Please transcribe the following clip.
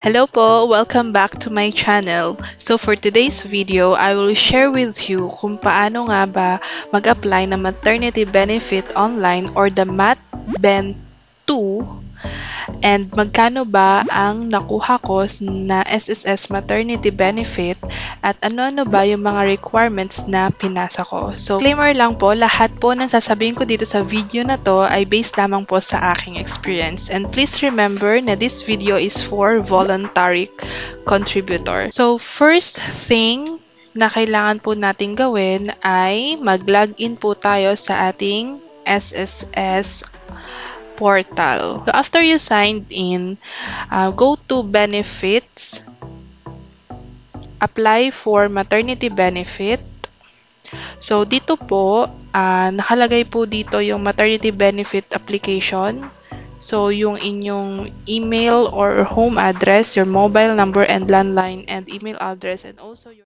Hello po! Welcome back to my channel. So for today's video, I will share with you kung paano nga ba mag-apply ng maternity benefit online or the MatBen2 and magkano ba ang nakuha ko na SSS maternity benefit at ano-ano ba yung mga requirements na pinasa ko. So, disclaimer lang po, lahat po ng sasabihin ko dito sa video na to ay based lamang po sa aking experience. And please remember na this video is for voluntary contributor. So, first thing na kailangan po natin gawin ay mag-login po tayo sa ating SSS portal. So after you signed in, go to benefits, apply for maternity benefit. So dito po, nakalagay po dito yung maternity benefit application. So yung inyong email or home address, your mobile number and landline and email address, and also your